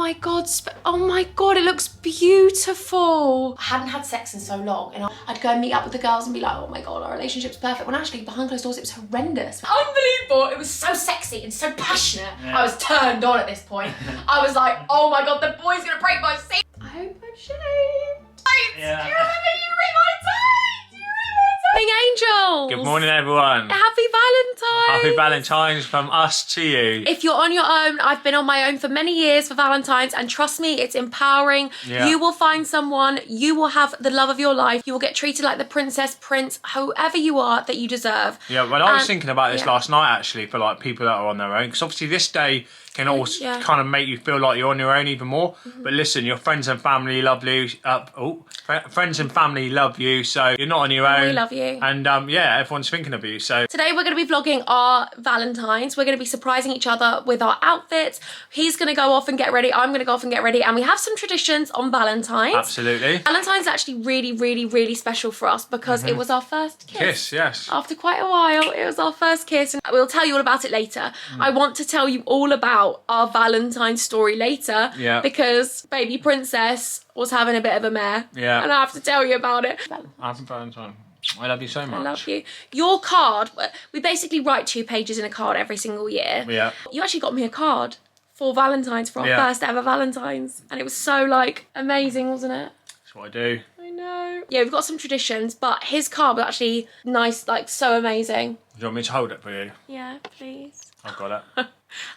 my God, oh my God, it looks beautiful. I hadn't had sex in so long, and I'd go and meet up with the girls and be like, oh my God, our relationship's perfect. When actually behind closed doors, it was horrendous. Unbelievable. It was so sexy and so passionate. Yeah. I was turned on at this point. I was like, oh my God, the boy's gonna break my seat. I hope I've shaved. Yeah. Do you remember you ripped my tights? You ripped my tights. Angels. Good morning, everyone. Happy Valentine's. Happy Valentine's from us to you. If you're on your own, I've been on my own for many years for Valentine's, and trust me, it's empowering. Yeah. You will find someone, you will have the love of your life, you will get treated like the princess, prince, whoever you are that you deserve. Yeah, well, I was thinking about this last night, actually, for like people that are on their own, because obviously this day can also kind of make you feel like you're on your own even more. But listen, your friends and family love you. Friends and family love you, so you're not on your own. We love you. And yeah, everyone's thinking of you. So today we're going to be vlogging our Valentine's. We're going to be surprising each other with our outfits. He's going to go off and get ready. I'm going to go off and get ready. And we have some traditions on Valentine's. Absolutely. Valentine's is actually really, really, really special for us because it was our first kiss. Kiss, yes. After quite a while, it was our first kiss, and we'll tell you all about it later. I want to tell you all about our Valentine's story later, because baby princess was having a bit of a mare, and I have to tell you about it. Happy Valentine's. I love you so much. I love you. Your card, we basically write 2 pages in a card every single year. Yeah. You actually got me a card for Valentine's, for our first ever Valentine's, and it was so like amazing, wasn't it? That's what I do. I know. Yeah, we've got some traditions, but his card was actually nice, like so amazing. Do you want me to hold it for you? Yeah, please. I've got it.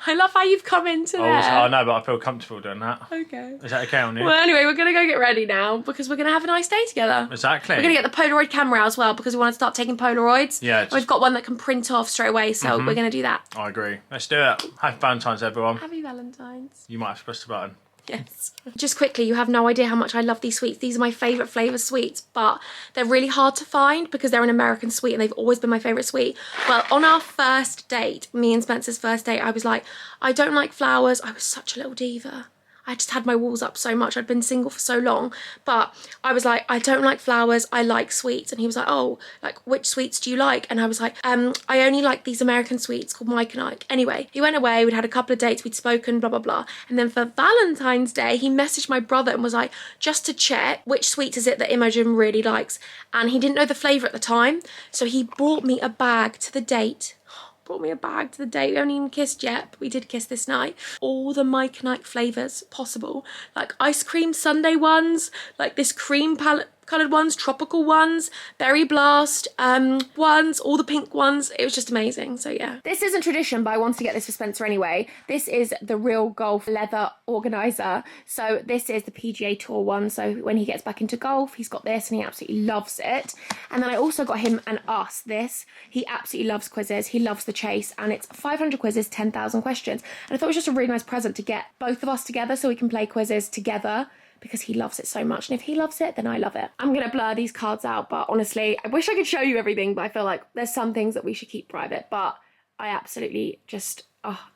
I love how you've come into there. I know, but I feel comfortable doing that. Okay. Is that okay on you? Well, anyway, we're going to go get ready now because we're going to have a nice day together. Exactly. We're going to get the Polaroid camera as well because we want to start taking Polaroids. Yeah. We've got one that can print off straight away, so we're going to do that. I agree. Let's do it. Happy Valentine's, everyone. Happy Valentine's. You might have pressed the button. Yes. Just quickly, you have no idea how much I love these sweets. These are my favourite flavour sweets, but they're really hard to find because they're an American sweet and they've always been my favourite sweet. Well, on our first date, me and Spencer's first date, I was like, I don't like flowers. I was such a little diva. I just had my walls up so much. I'd been single for so long, but I was like, I don't like flowers, I like sweets. And he was like, oh, like which sweets do you like? And I was like, I only like these American sweets called Mike and Ike. Anyway, he went away, we'd had a couple of dates, we'd spoken, blah, blah, blah. And then for Valentine's Day, he messaged my brother and was like, just to check, which sweets is it that Imogen really likes? And he didn't know the flavour at the time. So he brought me a bag to the date. Brought me a bag to the date. We haven't even kissed yet, but we did kiss this night. All the Mike and Ike flavours possible. Like ice cream sundae ones, like this cream palette coloured ones, tropical ones, berry blast ones, all the pink ones. It was just amazing. So yeah. This isn't tradition, but I wanted to get this for Spencer anyway. This is the Real Golf leather organiser. So this is the PGA Tour one. So when he gets back into golf, he's got this and he absolutely loves it. And then I also got him and us this. He absolutely loves quizzes. He loves the chase, and it's 500 quizzes, 10,000 questions. And I thought it was just a really nice present to get both of us together so we can play quizzes together, because he loves it so much, and if he loves it, then I love it. I'm gonna blur these cards out, but honestly, I wish I could show you everything, but I feel like there's some things that we should keep private, but I absolutely just,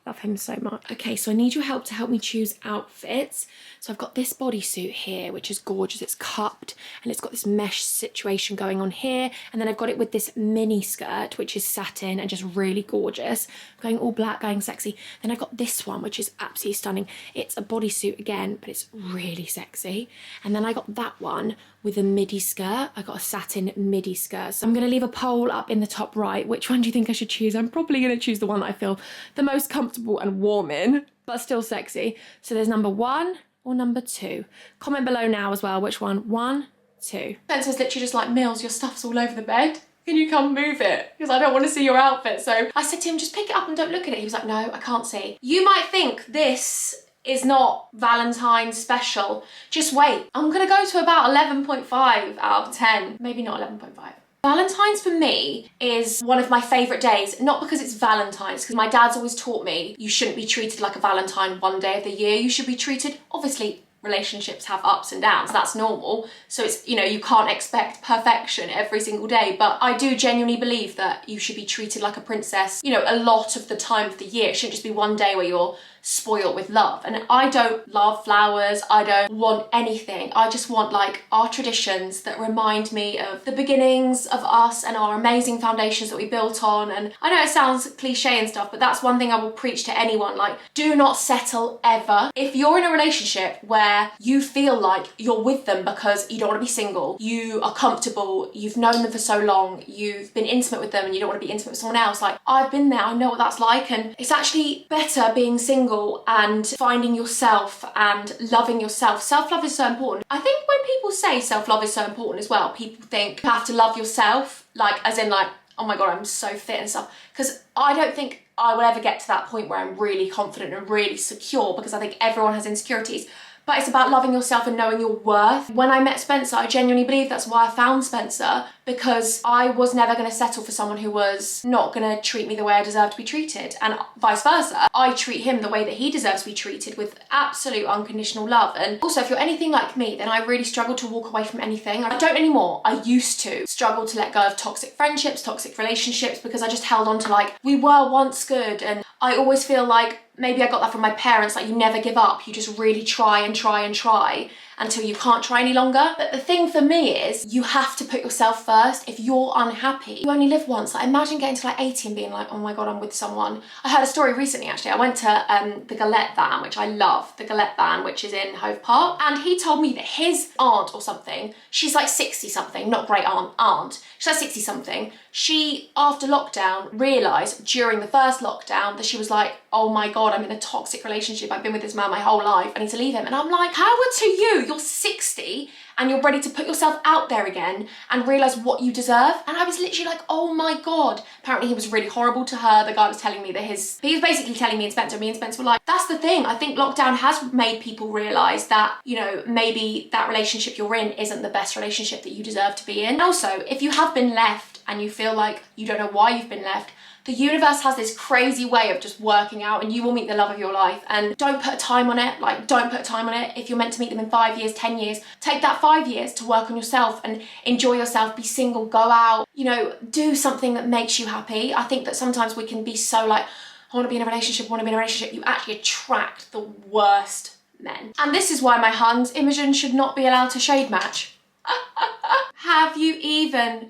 love him so much. Okay, so I need your help to help me choose outfits. So I've got this bodysuit here, which is gorgeous. It's cupped and it's got this mesh situation going on here. And then I've got it with this mini skirt, which is satin and just really gorgeous. Going all black, going sexy. Then I've got this one, which is absolutely stunning. It's a bodysuit again, but it's really sexy. And then I got that one with a midi skirt. I got a satin midi skirt. So I'm gonna leave a poll up in the top right. Which one do you think I should choose? I'm probably gonna choose the one that I feel the most comfortable and warm in, but still sexy. So there's number 1 or number 2. Comment below now as well, which one? 1, 2. Spencer's literally just like, Mills, your stuff's all over the bed. Can you come move it? Because I don't want to see your outfit. So I said to him, just pick it up and don't look at it. He was like, no, I can't see. You might think this is not Valentine's special. Just wait. I'm gonna go to about 11.5 out of 10. Maybe not 11.5. Valentine's for me is one of my favourite days, not because it's Valentine's, because my dad's always taught me you shouldn't be treated like a Valentine one day of the year. You should be treated, obviously, relationships have ups and downs, that's normal. So it's, you know, you can't expect perfection every single day, but I do genuinely believe that you should be treated like a princess, you know, a lot of the time of the year. It shouldn't just be one day where you're spoiled with love. And I don't love flowers, I don't want anything. I just want like our traditions that remind me of the beginnings of us and our amazing foundations that we built on. And I know it sounds cliche and stuff, but that's one thing I will preach to anyone. Like, do not settle ever. If you're in a relationship where you feel like you're with them because you don't want to be single, you are comfortable, you've known them for so long, you've been intimate with them and you don't want to be intimate with someone else, like I've been there, I know what that's like. And it's actually better being single and finding yourself and loving yourself. Self-love is so important. I think when people say self-love is so important as well, people think you have to love yourself, like as in like, oh my God, I'm so fit and stuff. Because I don't think I will ever get to that point where I'm really confident and really secure, because I think everyone has insecurities. But it's about loving yourself and knowing your worth. When I met Spencer, I genuinely believe that's why I found Spencer, because I was never going to settle for someone who was not going to treat me the way I deserve to be treated, and vice versa. I treat him the way that he deserves to be treated, with absolute unconditional love. And also, if you're anything like me, then I really struggle to walk away from anything. I don't anymore. I used to struggle to let go of toxic friendships, toxic relationships, because I just held on to like, we were once good. And I always feel like maybe I got that from my parents, like you never give up, you just really try and try and try until you can't try any longer. But the thing for me is, you have to put yourself first. If you're unhappy, you only live once. Like imagine getting to like 80 and being like, oh my God, I'm with someone. I heard a story recently actually. I went to the Galette van, which I love, the Galette van, which is in Hove Park, and he told me that his aunt or something, she's like 60 something, not great aunt, she's like 60 something. She, after lockdown, realised during the first lockdown that she was like, oh my God, I'm in a toxic relationship. I've been with this man my whole life. I need to leave him. And I'm like, power to you. You're 60 and you're ready to put yourself out there again and realise what you deserve. And I was literally like, oh my God. Apparently he was really horrible to her. The guy was telling me that he was basically telling me and Spencer were like, that's the thing. I think lockdown has made people realise that, you know, maybe that relationship you're in isn't the best relationship that you deserve to be in. And also, if you have been left and you feel like you don't know why you've been left, the universe has this crazy way of just working out, and you will meet the love of your life. And don't put a time on it. Like, don't put a time on it. If you're meant to meet them in 5 years, 10 years, take that 5 years to work on yourself and enjoy yourself, be single, go out, you know, do something that makes you happy. I think that sometimes we can be so like, I want to be in a relationship, I want to be in a relationship. You actually attract the worst men. And this is why my Huns, Imogen should not be allowed to shade match.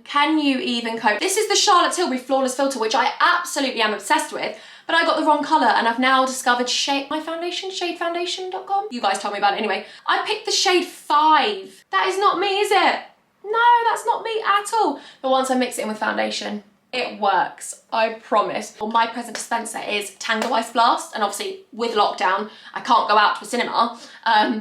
Can you even cope? This is the Charlotte Tilbury Flawless Filter, which I absolutely am obsessed with, but I got the wrong colour and I've now discovered my foundation, shadefoundation.com. You guys told me about it anyway. I picked the shade 5. That is not me, is it? No, that's not me at all. But once I mix it in with foundation, it works, I promise. Well, my present to Spencer is Tango Ice Blast, and obviously with lockdown, I can't go out to a cinema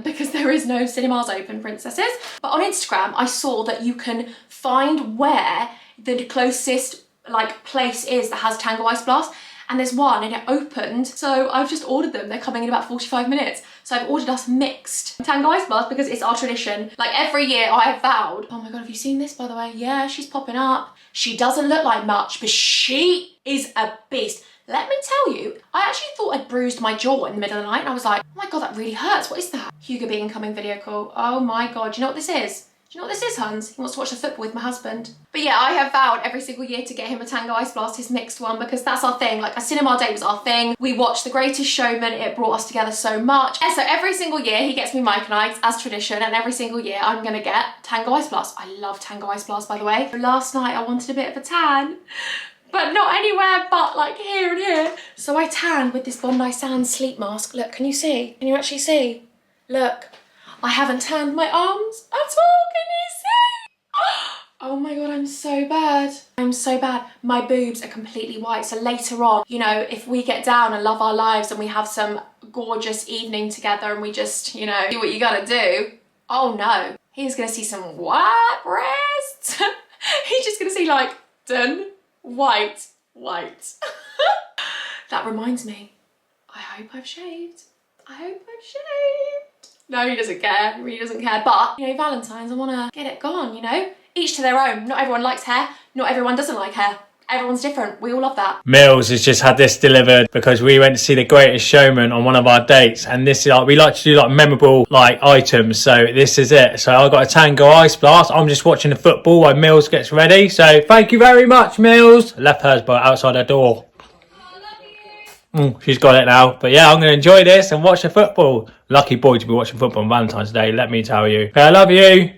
because there is no cinemas open, princesses. But on Instagram, I saw that you can find where the closest like place is that has Tango Ice Blast, and there's one and it opened, so I've just ordered them. They're coming in about 45 minutes. So I've ordered us mixed Tango Ice Blast because it's our tradition. Like every year I have vowed, oh my God, have you seen this by the way? Yeah, she's popping up. She doesn't look like much, but she is a beast. Let me tell you, I actually thought I'd bruised my jaw in the middle of the night and I was like, oh my God, that really hurts. What is that? Hugo B incoming video call. Oh my God, do you know what this is? Do you know what this is, Hans? He wants to watch the football with my husband. But yeah, I have vowed every single year to get him a Tango Ice Blast, his mixed one, because that's our thing. Like, a cinema date was our thing. We watched The Greatest Showman. It brought us together so much. And so every single year he gets me Mike and Ike's as tradition, and every single year I'm gonna get Tango Ice Blast. I love Tango Ice Blast, by the way. Last night I wanted a bit of a tan, but not anywhere but like here and here. So I tanned with this Bondi Sands sleep mask. Look, can you see? Can you actually see? Look. I haven't tanned my arms at all, can you see? Oh my God, I'm so bad. I'm so bad. My boobs are completely white. So later on, you know, if we get down and love our lives and we have some gorgeous evening together and we just, you know, do what you gotta do. Oh no, he's gonna see some white breasts. He's just gonna see like, done, white. That reminds me, I hope I've shaved. I hope I've shaved. No, he doesn't care, he really doesn't care. But, you know, Valentines, I wanna get it gone, you know? Each to their own. Not everyone likes hair, not everyone doesn't like hair. Everyone's different, we all love that. Mills has just had this delivered because we went to see The Greatest Showman on one of our dates, and this is like, we like to do like memorable like items, so this is it. So I got a Tango Ice Blast. I'm just watching the football while Mills gets ready, so thank you very much, Mills. Left hers by outside her door. She's got it now. But yeah, I'm going to enjoy this and watch the football. Lucky boy to be watching football on Valentine's Day, let me tell you. Okay, I love you.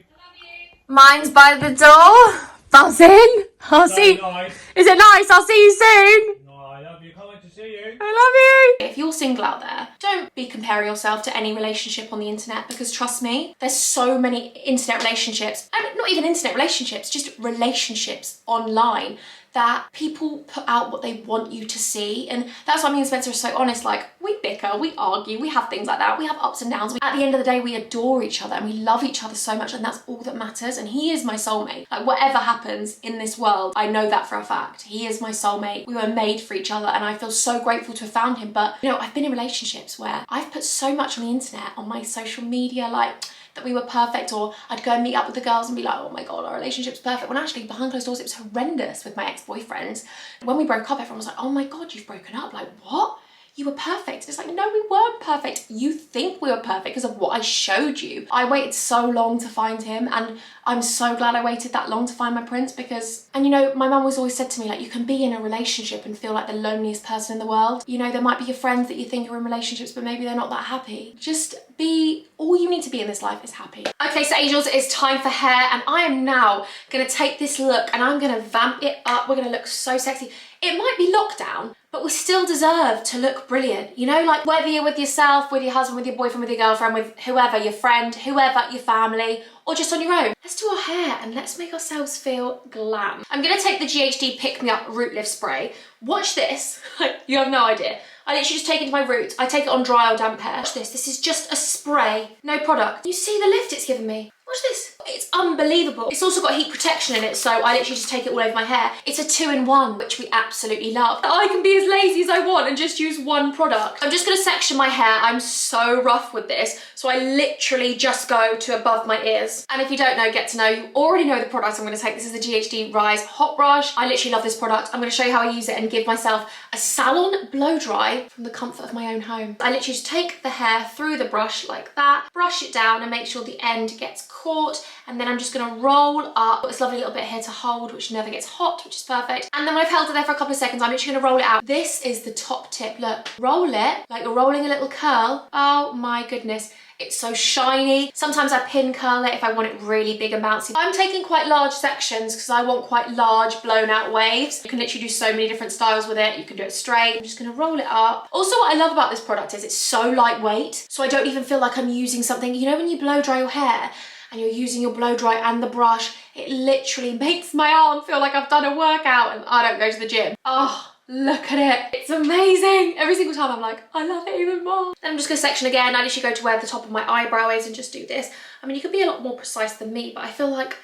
Mine's by the door. Buzzing. I'll see. Nice. Is it nice? I'll see you soon. Oh, I love you. Can't wait to see you. I love you. If you're single out there, don't be comparing yourself to any relationship on the internet, because trust me, there's so many internet relationships, and not even internet relationships, just relationships online, that people put out what they want you to see. And that's why me and Spencer are so honest. Like, we bicker, we argue, we have things like that, we have ups and downs. At the end of the day, we adore each other and we love each other so much, and that's all that matters. And he is my soulmate. Like, whatever happens in this world, I know that for a fact. He is my soulmate. We were made for each other, and I feel so grateful to have found him. But you know, I've been in relationships where I've put so much on the internet, on my social media, like that we were perfect, or I'd go and meet up with the girls and be like, oh my god, our relationship's perfect, when actually behind closed doors it was horrendous with my ex-boyfriends. When we broke up, everyone was like, oh my god, you've broken up, like what? You were perfect. It's like, no, we weren't perfect. You think we were perfect because of what I showed you. I waited so long to find him, and I'm so glad I waited that long to find my prince, because, and you know, my mum always said to me, like, you can be in a relationship and feel like the loneliest person in the world. You know, there might be your friends that you think are in relationships, but maybe they're not that happy. Just be, all you need to be in this life is happy. Okay, so angels, it's time for hair, and I am now gonna take this look and I'm gonna vamp it up. We're gonna look so sexy. It might be lockdown, but we still deserve to look brilliant. You know, like whether you're with yourself, with your husband, with your boyfriend, with your girlfriend, with whoever, your friend, whoever, your family, or just on your own. Let's do our hair and let's make ourselves feel glam. I'm gonna take the GHD Pick Me Up Root Lift Spray. Watch this, you have no idea. I literally just take it into my roots. I take it on dry or damp hair. Watch this is just a spray, no product. You see the lift it's given me? Watch this, it's unbelievable. It's also got heat protection in it, so I literally just take it all over my hair. It's a 2-in-1, which we absolutely love. I can be as lazy as I want and just use one product. I'm just gonna section my hair. I'm so rough with this, so I literally just go to above my ears. And if you don't know, get to know, you already know the product I'm gonna take. This is the GHD Rise Hot Brush. I literally love this product. I'm gonna show you how I use it and give myself a salon blow dry from the comfort of my own home. I literally just take the hair through the brush like that, brush it down and make sure the end gets caught, and then I'm just gonna roll up. Got this lovely little bit here to hold, which never gets hot, which is perfect. And then when I've held it there for a couple of seconds, I'm literally gonna roll it out. This is the top tip, look. Roll it like you're rolling a little curl. Oh my goodness. It's so shiny. Sometimes I pin curl it if I want it really big and bouncy. I'm taking quite large sections because I want quite large blown out waves. You can literally do so many different styles with it. You can do it straight. I'm just gonna roll it up. Also, what I love about this product is it's so lightweight, so I don't even feel like I'm using something. You know when you blow dry your hair and you're using your blow dry and the brush, it literally makes my arm feel like I've done a workout and I don't go to the gym. Oh, look at it. It's amazing. Every single time I'm like, I love it even more. Then I'm just gonna section again. I literally go to where the top of my eyebrow is and just do this. I mean, you could be a lot more precise than me, but I feel like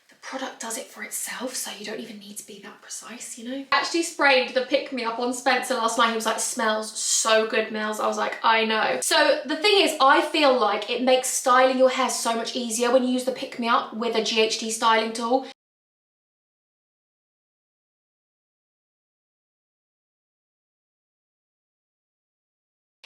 the product does it for itself, so you don't even need to be that precise, you know? I actually sprayed the Pick Me Up on Spencer last night. He was like, smells so good, Mills. I was like, I know. So the thing is, I feel like it makes styling your hair so much easier when you use the Pick Me Up with a GHD styling tool.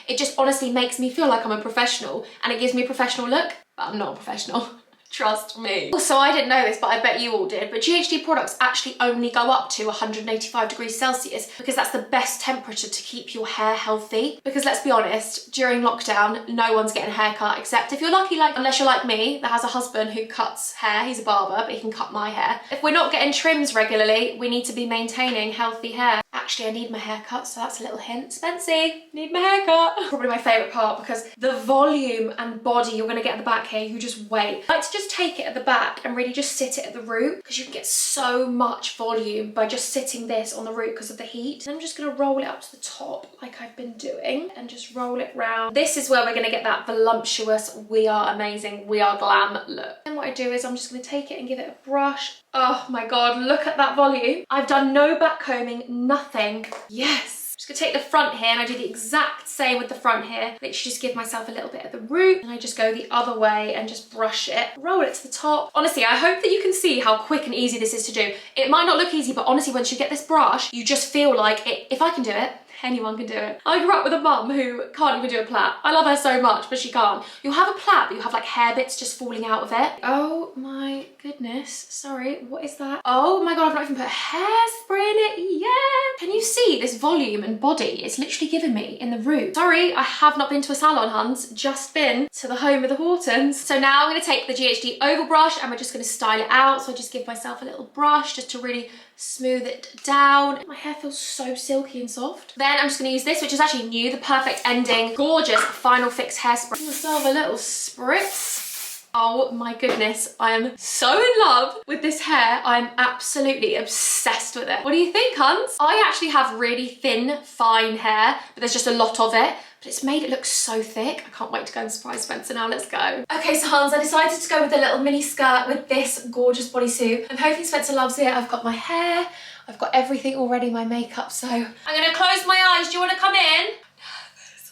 It just honestly makes me feel like I'm a professional, and it gives me a professional look, but I'm not a professional. Trust me. So I didn't know this, but I bet you all did, but GHD products actually only go up to 185 degrees Celsius because that's the best temperature to keep your hair healthy. Because let's be honest, during lockdown, no one's getting a haircut, except if you're lucky, like, unless you're like me, that has a husband who cuts hair. He's a barber, but he can cut my hair. If we're not getting trims regularly, we need to be maintaining healthy hair. Actually, I need my hair cut, so that's a little hint. Spency, need my hair cut. Probably my favourite part, because the volume and body you're gonna get at the back here, you just wait. I like to just take it at the back and really just sit it at the root, because you can get so much volume by just sitting this on the root because of the heat. And I'm just gonna roll it up to the top like I've been doing and just roll it round. This is where we're gonna get that voluptuous, we are amazing, we are glam look. And what I do is I'm just gonna take it and give it a brush. Oh my God, look at that volume. I've done no back combing, nothing. Yes. Just gonna take the front here and I do the exact same with the front here. Literally just give myself a little bit of the root and I just go the other way and just brush it. Roll it to the top. Honestly, I hope that you can see how quick and easy this is to do. It might not look easy, but honestly, once you get this brush, you just feel like, if I can do it, anyone can do it. I grew up with a mum who can't even do a plait. I love her so much, but she can't. You'll have a plait, but you'll have like hair bits just falling out of it. Oh my goodness. Sorry, what is that? Oh my God, I've not even put hairspray in it yet. Can you see this volume and body? It's literally given me in the room. Sorry, I have not been to a salon, Hans. Just been to the home of the Hortons. So now I'm gonna take the GHD oval brush and we're just gonna style it out. So I just give myself a little brush just to really smooth it down. My hair feels so silky and soft. Then I'm just gonna use this, which is actually new, the Perfect Ending Gorgeous Final Fix Hairspray. Give myself a little spritz. Oh my goodness, I am so in love with this hair. I'm absolutely obsessed with it. What do you think, Hans? I actually have really thin, fine hair, but there's just a lot of it. But it's made it look so thick. I can't wait to go and surprise Spencer now. Let's go. Okay, so Hans, I decided to go with a little mini skirt with this gorgeous bodysuit. I'm hoping Spencer loves it. I've got my hair, I've got everything already, my makeup, so I'm gonna close my eyes. Do you wanna come in? I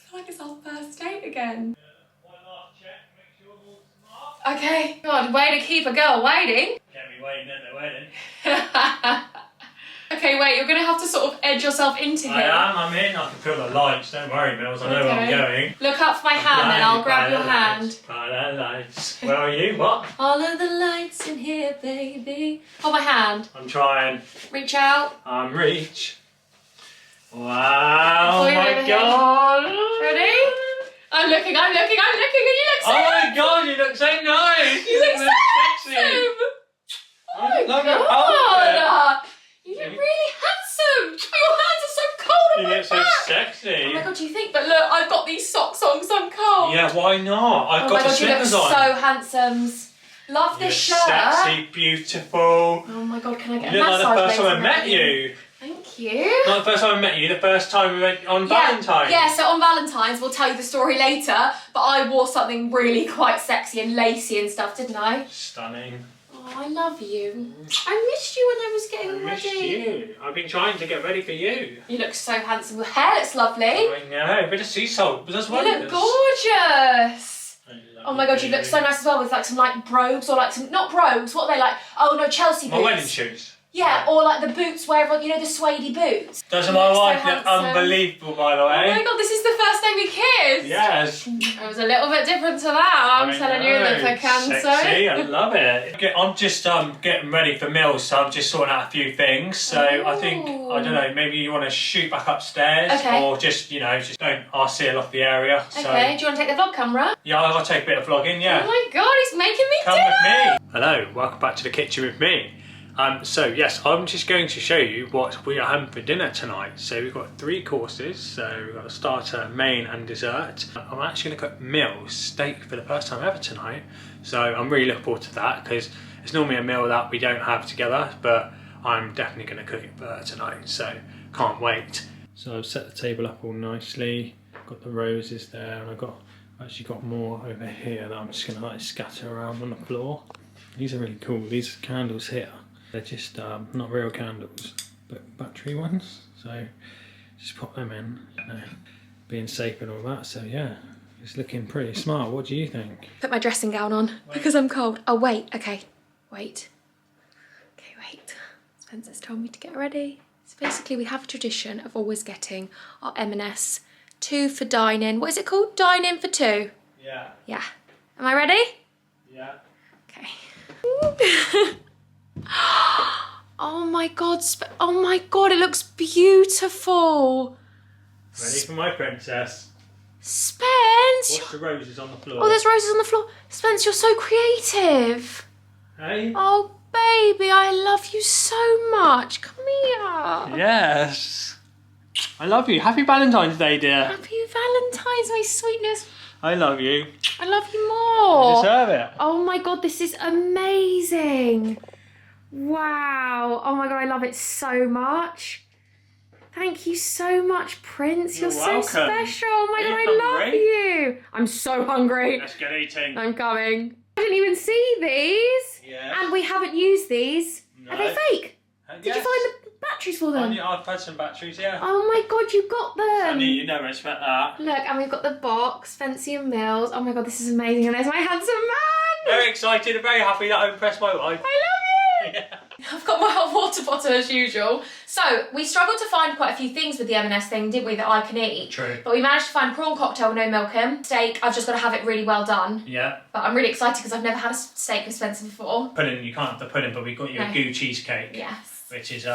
feel like it's our first date again. Okay. God, way to keep a girl waiting. Get me waiting, then they're waiting. Okay, wait, you're going to have to sort of edge yourself into him. I'm in. I can feel the lights. Don't worry, Mills. I know where I'm going. Look up for my hand and I'll grab your hand. Follow the lights. Where are you? What? Follow the lights in here, baby. Hold my hand. I'm trying. Reach out. Reach. Wow. Oh my God. Ready? I'm looking, and you look so Oh my God, you look so nice. You look so handsome. Oh my God. You look really handsome. Your hands are so cold on my back. You look so sexy. Oh my God, do you think? But look, I've got these socks on because I'm cold. Yeah, why not? I've got the slippers on. Oh my God, you look so handsome. Love this shirt. Sexy, beautiful. Oh my God, can I get a massage? You look like the first time I met you? you. Thank you. Not the first time I met you, the first time we went on Valentines. Yeah, so on Valentines, we'll tell you the story later, but I wore something really quite sexy and lacy and stuff, didn't I? Stunning. Oh, I love you. I missed you when I was getting ready. I missed you. I've been trying to get ready for you. You look so handsome. Your hair looks lovely. I know, a bit of sea salt, but that's wonders. You look gorgeous. Oh my God, you look so nice as well with like some like brogues or like some, not brogues, what are they like? Oh no, Chelsea boots. My wedding shoes. Yeah, or like the boots where everyone, you know, the suede boots. Doesn't my wife look unbelievable, by the way? Oh my God, this is the first day we kissed. Yes. It was a little bit different to that, I'm telling you, look for cancer. Sexy, I love it. I'm just getting ready for meals, so I'm just sorting out a few things. So I think, I don't know, maybe you want to shoot back upstairs, or just, you know, just don't seal off the area. Okay, so. do you want to take the vlog camera? Yeah, I'll take a bit of vlogging, yeah. Oh my God, he's making me Come with me. Hello, welcome back to the kitchen with me. So yes, I'm just going to show you what we are having for dinner tonight. So we've got 3 courses. So we've got a starter, main and dessert. I'm actually going to cook Mills steak for the first time ever tonight. So I'm really looking forward to that because it's normally a meal that we don't have together, but I'm definitely going to cook it for her tonight. So can't wait. So I've set the table up all nicely. Got the roses there, and I've actually got more over here that I'm just going to like scatter around on the floor. These are really cool. These candles here. They're just not real candles, but battery ones. So just pop them in, you know, being safe and all that. So yeah, it's looking pretty smart. What do you think? Put my dressing gown on because I'm cold. Oh wait, okay, wait. Okay, wait. Spencer's told me to get ready. So basically we have a tradition of always getting our M&S 2 for dine-in. What is it called? Dine-in for 2? Yeah. Yeah. Am I ready? Yeah. Okay. Oh my God, oh my God, it looks beautiful. Ready for my princess. Spence! Watch the roses on the floor. Oh, there's roses on the floor. Spence, you're so creative. Hey? Oh, baby, I love you so much. Come here. Yes. I love you. Happy Valentine's Day, dear. Happy Valentine's, my sweetness. I love you. I love you more. You deserve it. Oh my God, this is amazing. Wow. Oh my God, I love it so much. Thank you so much, Prince. You're so special. Oh my God, I love you. I'm so hungry. Let's get eating. I'm coming. I didn't even see these. Yeah. And we haven't used these. No. Are they fake? Did you find the batteries for them? I've had some batteries, yeah. Oh my God, you got them. Honey, you never expect that. Look, and we've got the box, Fancy and Mills. Oh my God, this is amazing. And there's my handsome man. Very excited and very happy that I impressed my wife. I love you. Yeah. I've got my hot water bottle as usual. So we struggled to find quite a few things with the M&S thing, didn't we, that I can eat? True. But we managed to find prawn cocktail with no milk in. Steak, I've just got to have it really well done. Yeah. But I'm really excited because I've never had a steak with Spencer before. Pudding, you can't have the pudding, but we got you a goo cheesecake. Yes. Which is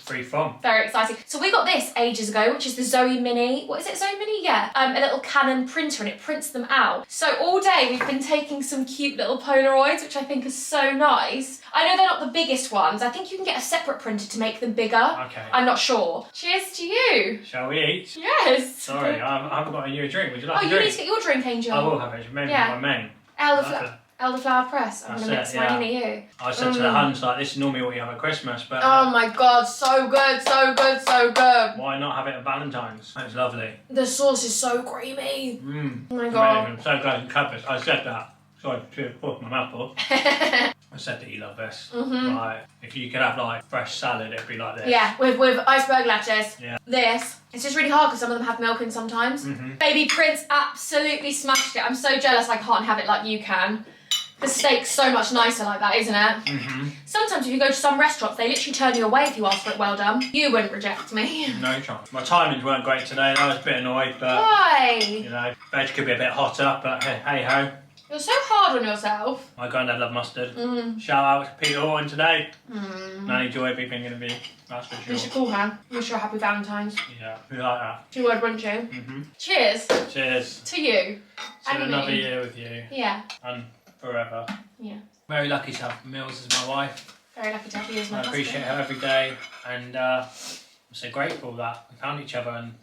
free from. Very exciting. So we got this ages ago, which is the Zoe Mini. What is it, Zoe Mini? Yeah. A little Canon printer, and it prints them out. So all day we've been taking some cute little Polaroids, which I think are so nice. I know they're not the biggest ones. I think you can get a separate printer to make them bigger. Okay. I'm not sure. Cheers to you. Shall we eat? Yes. Sorry, I haven't got you a drink. Would you like a drink? Oh, you need to get your drink, Angel. I will have it. Maybe my main. Elderflower Press. I'm going to mix mine in you. I said to the Huns, like, this is normally what you have at Christmas, but... Oh my God, so good, so good, so good. Why not have it at Valentine's? It's lovely. The sauce is so creamy. Oh my God. Amazing. I'm so glad you cut this. I said that. Sorry, my mouth off. I said that you love this. Like, if you could have, like, fresh salad, it'd be like this. Yeah, with iceberg lettuce. Yeah. This. It's just really hard because some of them have milk in sometimes. Baby Prince absolutely smashed it. I'm so jealous I can't have it like you can. The steak's so much nicer like that, isn't it? Sometimes if you go to some restaurants, they literally turn you away if you ask for it well done. You wouldn't reject me. No chance. My timings weren't great today. I was a bit annoyed, but... Why? You know, veg could be a bit hotter, but hey ho. You're so hard on yourself. My granddad loved mustard. Shout out to Peter Horton today. Nanny Joy, big thing gonna be. That's for sure. You should call her. Wish her a happy Valentine's. Yeah, we like that. 2 word, wouldn't you? Cheers. Cheers. To you. To another year with you. Yeah. And forever. Yeah. Very lucky to have Mills as my wife. Very lucky to have you as my husband. I appreciate her every day, and I'm so grateful that we found each other and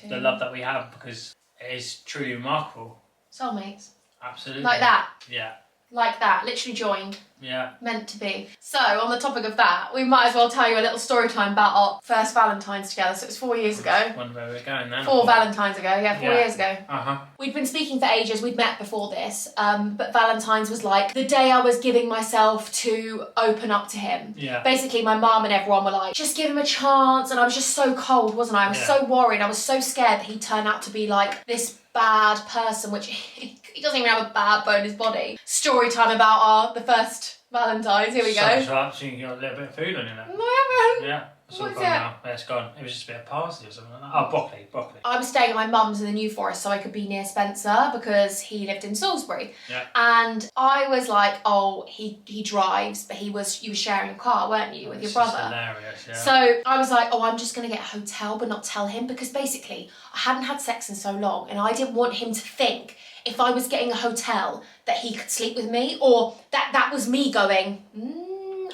the love that we have, because it is truly remarkable. Soulmates. Absolutely. Like that. Yeah. Like that. Literally joined. Yeah. Meant to be. So, on the topic of that, we might as well tell you a little story time about our first Valentine's together. So, it was 4 years ago. Wonder where we're going then. 4 Valentines ago, yeah, 4 years ago. Uh-huh. We'd been speaking for ages, we'd met before this, but Valentine's was like the day I was giving myself to open up to him. Yeah. Basically, my mum and everyone were like, just give him a chance, and I was just so cold, wasn't I? I was so worried, I was so scared that he'd turn out to be like this bad person, which he doesn't even have a bad bone in his body. Story time about the first Valentine's, here we go. So you got a little bit of food on you there. No, I haven't. Yeah. It's all What is gone it? now. Yeah, it's gone. It was just a bit of parsley or something like that. Oh, broccoli. I was staying at my mum's in the New Forest so I could be near Spencer because he lived in Salisbury. Yeah. And I was like, oh, he drives, but you were sharing a car, weren't you, with your brother? Hilarious, yeah. So I was like, oh, I'm just going to get a hotel but not tell him, because basically I hadn't had sex in so long and I didn't want him to think if I was getting a hotel that he could sleep with me, or that was me going,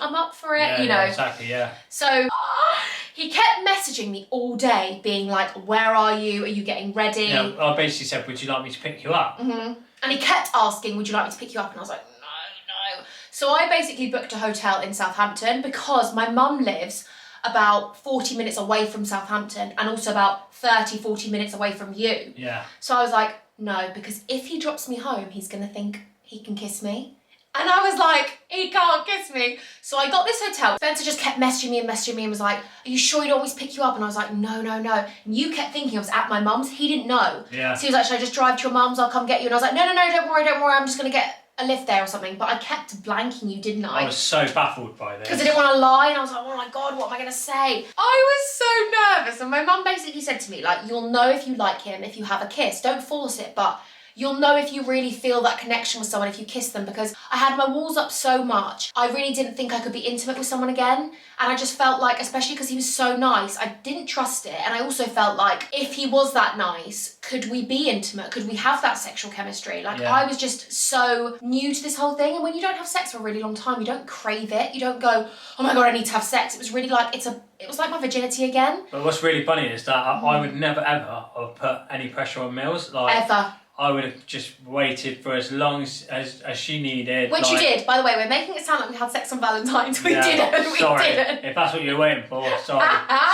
I'm up for it, yeah, you know. Yeah, exactly, yeah. So he kept messaging me all day, being like, where are you? Are you getting ready? Yeah, I basically said, would you like me to pick you up? And he kept asking, would you like me to pick you up? And I was like, no. So I basically booked a hotel in Southampton because my mum lives about 40 minutes away from Southampton and also about 40 minutes away from you. Yeah. So I was like, no, because if he drops me home, he's going to think he can kiss me. And I was like, he can't kiss me. So I got this hotel. Spencer just kept messaging me and was like, are you sure you don't want me to pick you up? And I was like, no. And you kept thinking I was at my mum's. He didn't know. Yeah. So he was like, should I just drive to your mum's? I'll come get you. And I was like, no, don't worry. I'm just going to get a lift there or something. But I kept blanking you, didn't I? I was so baffled by this. Because I didn't want to lie. And I was like, oh my God, what am I going to say? I was so nervous. And my mum basically said to me, like, you'll know if you like him if you have a kiss. Don't force it, but you'll know if you really feel that connection with someone if you kiss them, because I had my walls up so much. I really didn't think I could be intimate with someone again. And I just felt like, especially because he was so nice, I didn't trust it. And I also felt like if he was that nice, could we be intimate? Could we have that sexual chemistry? Like, I was just so new to this whole thing. And when you don't have sex for a really long time, you don't crave it. You don't go, oh my God, I need to have sex. It was really like, it was like my virginity again. But what's really funny is that I would never ever have put any pressure on Mills. Like, ever. I would have just waited for as long as she needed. Which you did, by the way. We're making it sound like we had sex on Valentine's. We didn't. Sorry, We didn't. if that's what you're waiting for, sorry.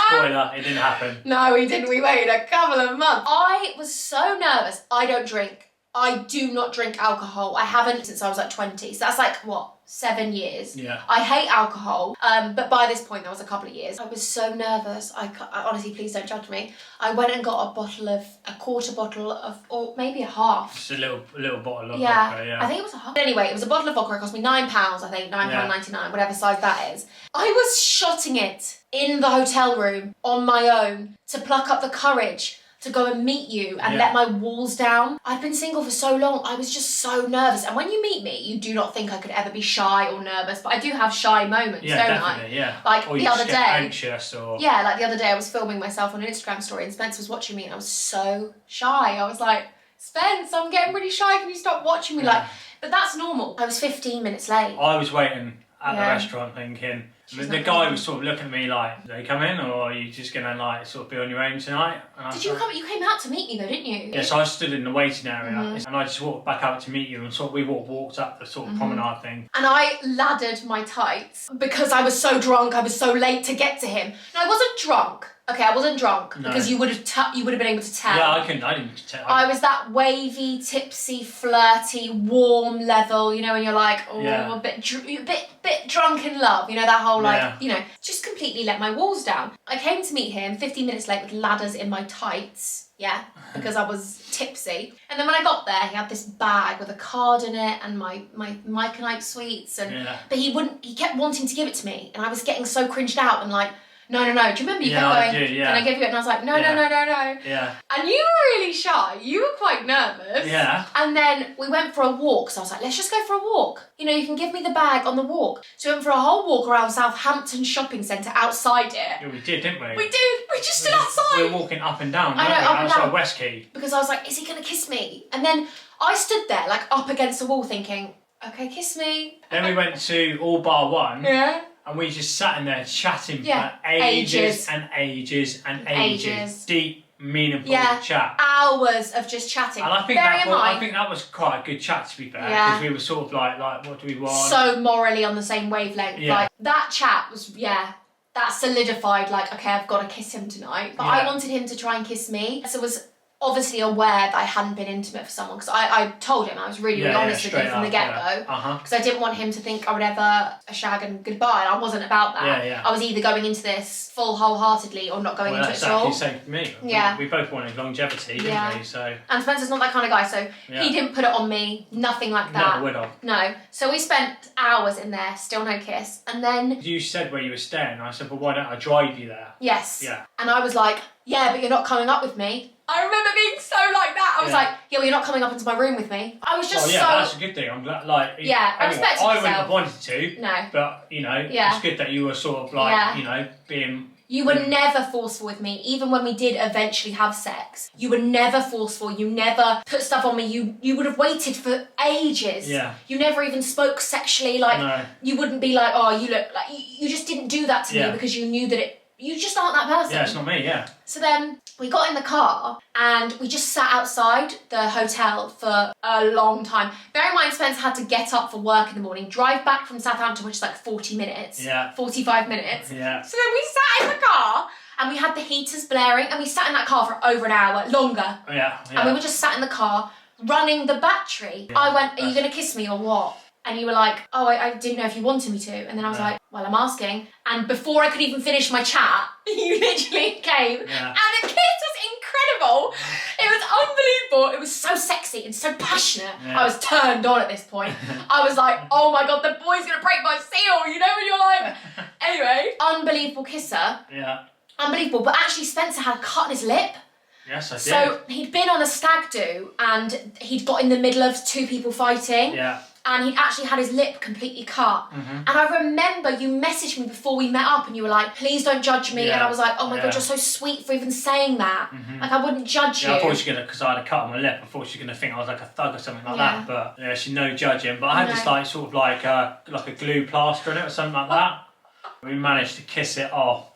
Spoiler, it didn't happen. No, we didn't. We waited a couple of months. I was so nervous. I don't drink. I do not drink alcohol. I haven't since I was like 20. So that's like, what, 7 years? Yeah. I hate alcohol. But by this point, that was a couple of years. I was so nervous. I honestly, please don't judge me. I went and got a quarter bottle of, or maybe a half. Just a little bottle of yeah. vodka, yeah. I think it was a half. But anyway, it was a bottle of vodka. It cost me £9, I think, £9.99, whatever size that is. I was shotting it in the hotel room on my own to pluck up the courage to go and meet you and let my walls down. I'd been single for so long, I was just so nervous. And when you meet me, you do not think I could ever be shy or nervous, but I do have shy moments, don't definitely, I? Yeah, Like or the other day. Anxious or... Yeah, like the other day I was filming myself on an Instagram story and Spence was watching me and I was so shy. I was like, Spence, I'm getting really shy, can you stop watching me? Like, but that's normal. I was 15 minutes late. I was waiting at the restaurant thinking, the guy was sort of looking at me like, "Are they come in, or are you just gonna like sort of be on your own tonight?" And Did you come? You came out to meet me though, didn't you? Yeah, so I stood in the waiting area and I just walked back out to meet you, and we walked up the sort of promenade thing. And I laddered my tights because I was so drunk. I was so late to get to him. No, I wasn't drunk. Okay, I wasn't drunk because you would have been able to tell. Yeah, I didn't tell. I was that wavy, tipsy, flirty, warm level. You know, when you're like, a bit drunk in love. You know, that whole just completely let my walls down. I came to meet him 15 minutes late with ladders in my tights. Yeah, because I was tipsy. And then when I got there, he had this bag with a card in it and my Mike and Ike sweets. But he kept wanting to give it to me. And I was getting so cringed out and like, no. Do you remember you kept going, can I give you it? And I was like, no. Yeah. And you were really shy. You were quite nervous. Yeah. And then we went for a walk. So I was like, let's just go for a walk. You know, you can give me the bag on the walk. So we went for a whole walk around Southampton Shopping Centre outside it. Yeah, we did, didn't we? We did. We just stood outside. We were walking up and down. I know, up and outside down. West Quay. Because I was like, is he going to kiss me? And then I stood there, like, up against the wall thinking, okay, kiss me. Then we went to All Bar One. Yeah. And we just sat in there chatting for ages and ages. Deep, meaningful chat. Hours of just chatting. And I think that was quite a good chat, to be fair. Because we were sort of like, what do we want? So morally on the same wavelength. Yeah. Like, that chat was, that solidified, like, okay, I've got to kiss him tonight. But I wanted him to try and kiss me. So I was obviously aware that I hadn't been intimate for someone, because I told him, I was really honest with him from the get-go, because I didn't want him to think I would ever a shag and goodbye, and I wasn't about that. I was either going into this full wholeheartedly or not going into it at all. That's exactly the same for me. We both wanted longevity, didn't we? So. And Spencer's not that kind of guy, so he didn't put it on me, nothing like that. Never would have. No. So we spent hours in there, still no kiss, and then... You said where you were staying, and I said, well, why don't I drive you there? Yes. Yeah. And I was like, yeah, but you're not coming up with me. I remember being so like that. I was like, yeah, well, you're not coming up into my room with me. I was just that's a good thing. I'm glad, like... Yeah, I respect myself. I wouldn't have wanted to. No. But, it's good that you were sort of like, being... You were never forceful with me, even when we did eventually have sex. You were never forceful. You never put stuff on me. You would have waited for ages. Yeah. You never even spoke sexually. Like, you wouldn't be like, oh, you look... Like, you just didn't do that to me because you knew that you just aren't that person. Yeah, it's not me, yeah. So then we got in the car and we just sat outside the hotel for a long time. Bear in mind, Spence had to get up for work in the morning, drive back from Southampton, which is like 40 minutes. Yeah. 45 minutes. Yeah. So then we sat in the car and we had the heaters blaring and we sat in that car for over an hour, longer. Yeah. And we were just sat in the car running the battery. Yeah, I went, are you going to kiss me or what? And you were like, oh, I didn't know if you wanted me to. And then I was like, well, I'm asking. And before I could even finish my chat, you literally came. Yeah. And the kiss was incredible. It was unbelievable. It was so sexy and so passionate. Yeah. I was turned on at this point. I was like, oh my God, the boy's going to break my seal. You know when you're like... Anyway, unbelievable kisser. Yeah. Unbelievable. But actually, Spencer had a cut on his lip. Yes, I did. So he'd been on a stag do and he'd got in the middle of two people fighting. Yeah. And he'd actually had his lip completely cut. And I remember you messaged me before we met up and you were like, please don't judge me. And I was like, oh my God, you're so sweet for even saying that. Like, I wouldn't judge you. I thought she was going to, because I had a cut on my lip, I thought she was going to think I was like a thug or something like that. But yeah, she's no judging. But I had this like sort of like a glue plaster in it or something like that. We managed to kiss it off.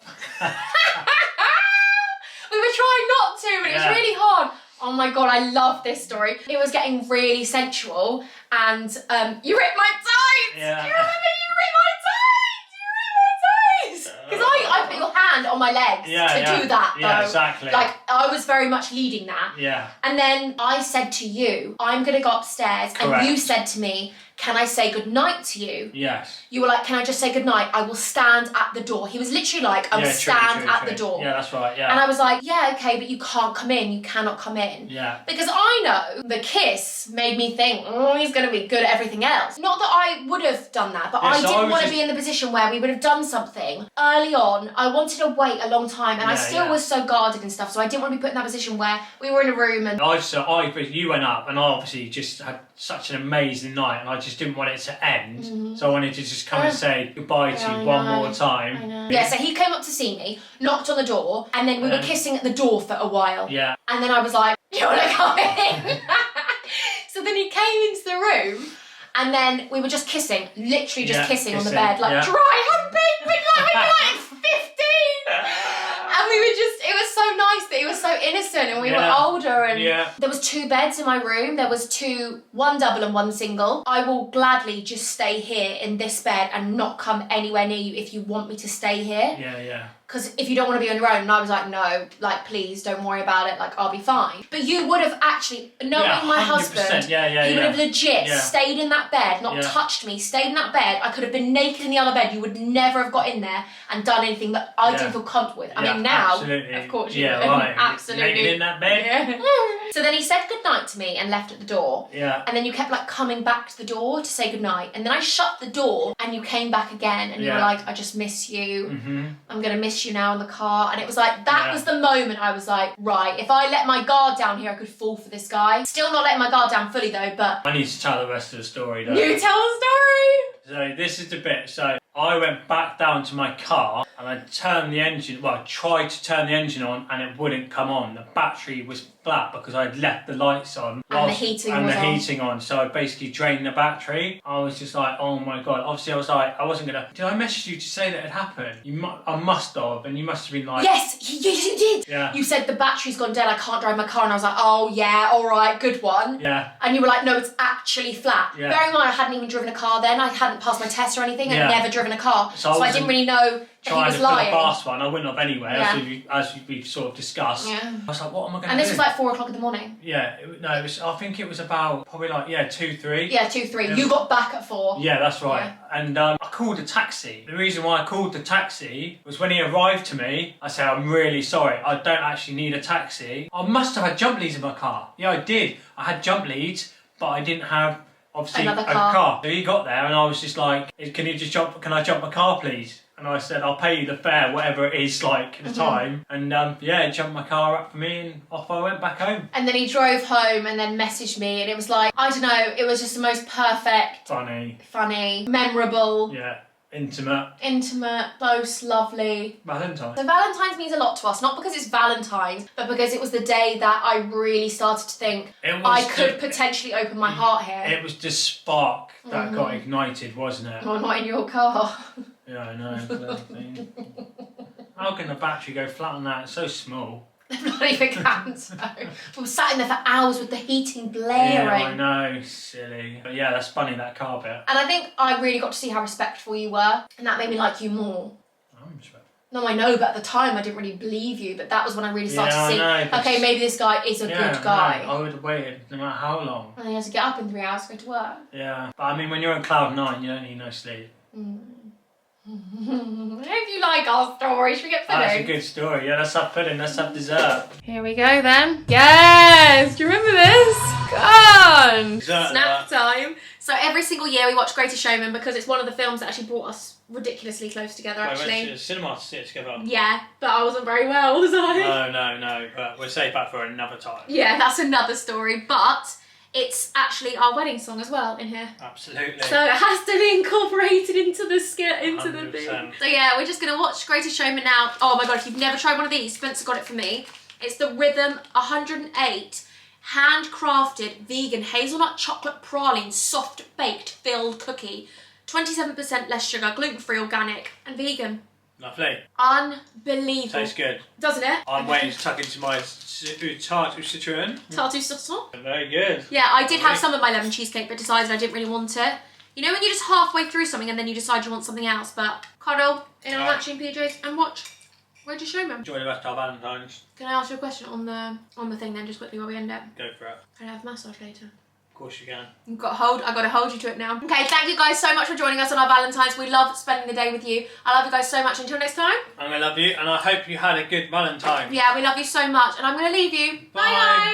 We were trying not to, but it was really hard. Oh my God, I love this story. It was getting really sensual and you ripped my tights! Yeah. Do you remember you ripped my tights? You ripped my tights! Because I put your hand on my legs to do that though. Yeah, exactly. Like, I was very much leading that. Yeah. And then I said to you, I'm going to go upstairs. Correct. And you said to me, can I say goodnight to you? Yes. You were like, can I just say goodnight? I will stand at the door. He was literally like, I will stand at the door. Yeah, that's right, yeah. And I was like, yeah, okay, but you can't come in. You cannot come in. Yeah. Because I know the kiss made me think, oh, he's going to be good at everything else. Not that I would have done that, but I didn't want to be in the position where we would have done something early on. I wanted to wait a long time, and I still was so guarded and stuff, so I didn't want to be put in that position where we were in a room and... You went up, and I obviously just had such an amazing night, and I just didn't want it to end, so I wanted to just come and say goodbye to you one more time. I know. Yeah, so he came up to see me, knocked on the door, and then we were kissing at the door for a while. Yeah. And then I was like, you want to come in? So then he came into the room, and then we were just kissing, literally just kissing on the bed, like dry humping, like we were like 15. And we were just, it was so nice that he was so innocent, and we were older, and there was 2 beds in my room. There was 2, 1 double and 1 single. I will gladly just stay here in this bed and not come anywhere near you if you want me to stay here. Yeah, yeah. Because if you don't want to be on your own, and I was like, no, like, please don't worry about it, like, I'll be fine. But you would have actually, knowing my husband, he would have legit stayed in that bed, not touched me, stayed in that bed. I could have been naked in the other bed. You would never have got in there and done anything that I didn't feel comfortable with. I mean, now, of course you would. Right. Absolutely. Naked in that bed? Yeah. So then he said goodnight to me and left at the door. Yeah. And then you kept, like, coming back to the door to say goodnight. And then I shut the door, and you came back again, and you were like, I just miss you. I'm going to miss you now in the car. And it was like, that was the moment I was like, right, if I let my guard down here, I could fall for this guy. Still not letting my guard down fully though, but... I need to tell the rest of the story though. You tell the story! So this is the bit. So I went back down to my car, and I turned the engine, well, I tried to turn the engine on, and it wouldn't come on. The battery was flat because I'd left the lights on. And the heating on. So I basically drained the battery. I was just like, oh my God. Obviously I was like, I wasn't gonna... Did I message you to say that it happened? I must have, and you must have been like... Yes, you did. Yeah. You said the battery's gone dead, I can't drive my car, and I was like, oh yeah, all right, good one. Yeah. And you were like, no, it's actually flat. Yeah. Bearing in mind, I hadn't even driven a car then. I hadn't passed my test or anything. I'd never driven a car. So I didn't really know that he was lying. Trying to fast one, I wouldn't have anyway, as we sort of discussed. Yeah. I was like, what am I going to do? And this was like 4 o'clock in the morning. Yeah, I think it was about probably like, 2, 3. Yeah, 2, 3. You got back at 4. Yeah, that's right. Yeah. And I called a taxi. The reason why I called the taxi was when he arrived to me, I said, I'm really sorry, I don't actually need a taxi. I must have had jump leads in my car. Yeah, I did. I had jump leads, but I didn't have, obviously, a car. So he got there, and I was just like, can I jump my car, please? And I said, I'll pay you the fare, whatever it is, like, at the time. And, he jumped my car up for me, and off I went back home. And then he drove home and then messaged me, and it was like, I don't know, it was just the most perfect... Funny. Memorable. Yeah. Intimate, close, lovely. Valentine's. So Valentine's means a lot to us, not because it's Valentine's, but because it was the day that I really started to think I could potentially open my heart here. It was the spark that got ignited, wasn't it? Well, not in your car. Yeah, I know. How can the battery go flat on that? It's so small. Not even can so. We were sat in there for hours with the heating blaring. Yeah, I know, silly. But yeah, that's funny, that car bit. And I think I really got to see how respectful you were, and that made me like you more. I'm respectful. No, I know, but at the time I didn't really believe you, but that was when I really started to see, okay, maybe this guy is a good guy. No, I would have waited no matter how long. And he has to get up in 3 hours to go to work. Yeah, but I mean, when you're on cloud 9, you don't need no sleep. I hope you like our story. Should we get pudding? That's a good story. Yeah, let's have pudding. Let's have dessert. Here we go then. Yes! Do you remember this? Come on! Snack time. So every single year we watch Greatest Showman because it's one of the films that actually brought us ridiculously close together, actually. We went to the cinema to see it together. Yeah, but I wasn't very well, was I? No. But we'll save that for another time. Yeah, that's another story. But it's actually our wedding song as well in here. Absolutely. So it has to be incorporated into the skit, into 100%. The thing. So yeah, we're just gonna watch Greatest Showman now. Oh my God, if you've never tried one of these, Spencer got it for me. It's the Rhythm 108 handcrafted vegan hazelnut chocolate praline soft baked filled cookie. 27% less sugar, gluten-free, organic and vegan. Lovely. Unbelievable. Tastes good. Doesn't it? I'm waiting to tuck into my tarte au citron. Tarte au citron? Very good. Yeah, I did have some of my lemon cheesecake, but decided I didn't really want it. You know when you're just halfway through something and then you decide you want something else, but cuddle in our matching PJs and watch. Where'd you show me? Enjoy the rest of our Valentines. Can I ask you a question on the thing then, just quickly while we end it? Go for it. Can I have a massage later? Of course you can. I've got to hold you to it now. Okay, thank you guys so much for joining us on our Valentines. We love spending the day with you. I love you guys so much. Until next time. I'm going to love you, and I hope you had a good Valentine. Yeah, we love you so much. And I'm going to leave you. Bye, guys.